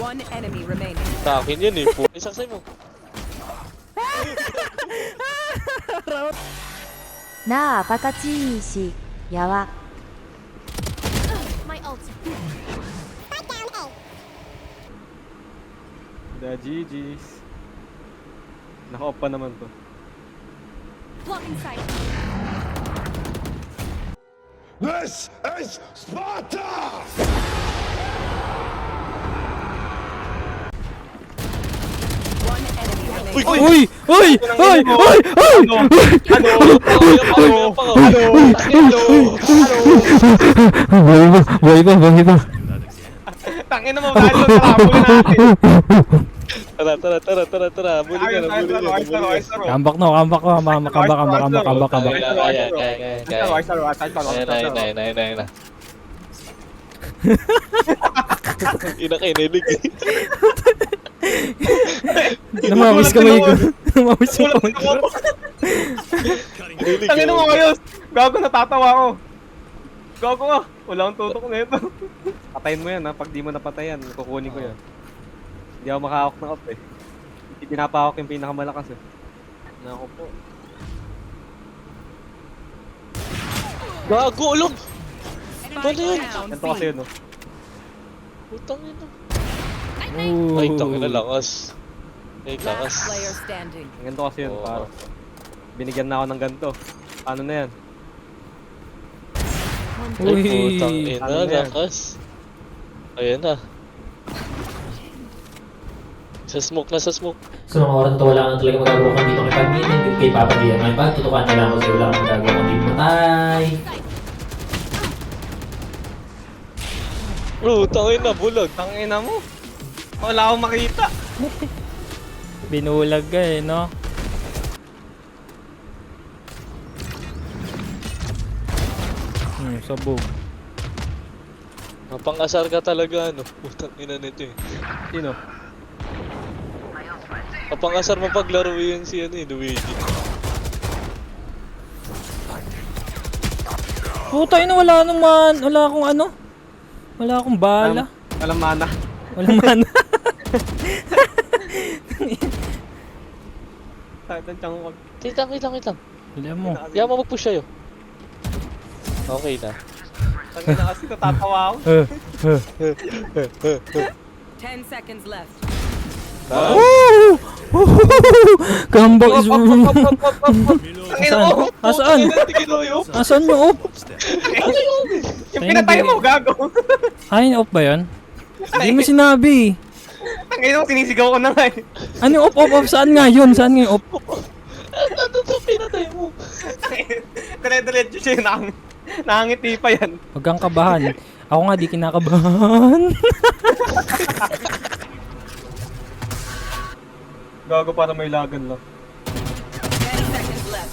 One enemy remaining. Sa akin yun eh. Isaksay mo. Na, pakachishi. Yawa. My ult. The GG's. Naka-off pa naman to. Blocking sight. This is Sparta! One enemy remaining. Uy! Uy! Uy! Uy! Uy! Uy! Buhay ba? Tangin na mo, dahil doon sa habulin natin. Tara. Buli ka na. Kambak no, kambak. Ayun na. Ina kayo, nilig eh. Namamiss kamay ko. Namamiss yung kamay ko. Nilig Tangin na mo kayo. Gago, natatawa ko. Gago ka. Wala akong tutok na ito. Patayin mo yan ha. Pag di mo napatayan, kukunin ko yan. Hindi ako makahawak na off eh. Hindi pinapahawak yung pinakamalakas eh. Nako po. Gago, ulog! Ano yun? Ganito kasi yun no. Putang ina. Ay, tangin na lakas. Ay, lakas. Last player standing. Ganito kasi yun. Para. Binigyan na ako ng ganito. Paano na yan? Ay, Uy! putang ina, Ano yan? lakas. Ayan na. Sa smoke. So mga oras na to, wala ka na talaga magagawa kung dito kay Pagminin, kay Papa Gian. Ngayon pa, tutukan na lang ako sa'yo, wala kang magagawa kung dito matay. Putang ina, bulag. Tangina mo. Wala akong makita. Binulag ka eh, no? Sabog. Mapang-asar ka talaga, ano. Putang ina nito eh. Sino? Mapang-asar mo paglaro yun si ano eh, Luigi. Puta ina, wala naman. Wala akong ano. Wala akong bala. Walang mana. Walang mana. Tangin tiyang wag. Wait lang. Wala mo. Kaya mo mag-push sa'yo. Okay na. Tangin na kasi natatawa ako. 10 seconds left. Woo! Kambak is... Asaan? Asaan yung off? Yung pinatay mo, gago. Ay, off ba yun? Hindi mo sinabi. Tangin mo, sinisigaw ko na nga eh. Ano yung off? Saan nga yun? Saan nga yung off? Ano to pinatay mo? Dali-diretso siya yung nakangiti pa yan. Huwag kang kabahan. Ako nga di kinakabahan. Gago para may lagan lang. 10 seconds left.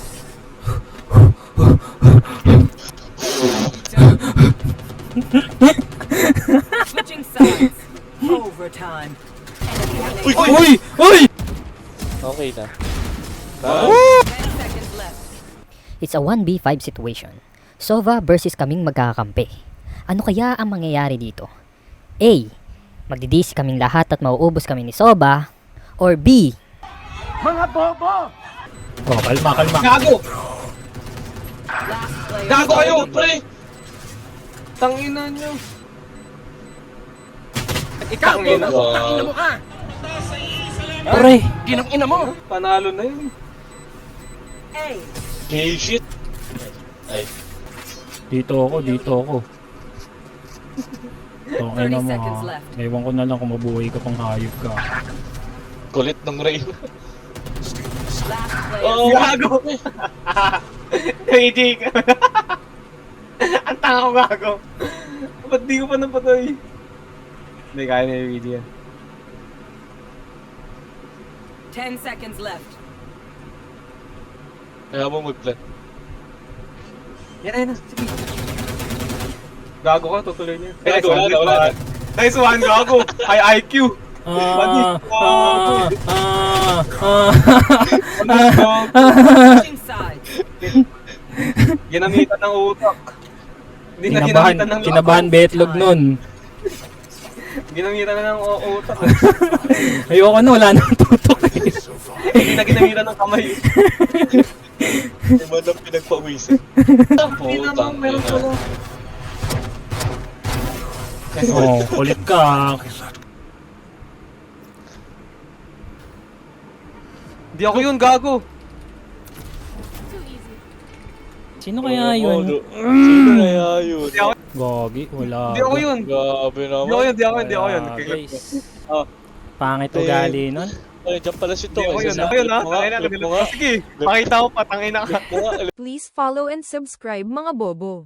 Switching sides. Overtime. Enemy remaining. Uy! Okay na. 10 seconds left. It's a 1v5 situation. Sova versus kaming magkakampi. Ano kaya ang mangyayari dito? A. Magdidisi kaming lahat at mauubos kami ni Sova. Or B. Oh, kalma. Gago! Last player. Gago kayo! Pre! Tangina nyo! Ikaw! Tangina mo! Pre! Ginang-ina mo! Panalo na yun. Gay shit. Ay. Dito ako. Tongay na 30 mo seconds ha. left. Ewan ko na lang kung mabuhay ka pang hayop ka. Kulit ng Rain. Last player. Oh, Gago! AJ ka! Ang tanga ko gago! Ba't di ko pa napatay? Hindi, kaya na yung video yan. 10 seconds left. Kaya mo mag-plan. Yan, sige. Gago ka, tutuloy niya. Gago, wala na. Nice one, gago! High IQ! Switching sides. Ginamitan ng utak. Hindi na ginamitan ng Kinabahan betlog nun. Ginamitan na ng utak. Ayoko na, wala nang tutok eh. Hindi na ginamitan ng kamay. Hindi mo na pinagpawisan. Hindi naman, meron ko lang. Oh, kulit ka. Hindi ako yun, gago. Too easy. Sino kaya yun? Sino kaya yun? Gogi, wala. Hindi ako yun. Grabe naman. Hindi ako yun. Wala, guys. Oh. Pangit ugali nun. Ay, dyan pala si Hindi Tong. ako yun. Ako yun, ha? Sige, pakita ko pa, tangina ka. Please follow and subscribe mga bobo.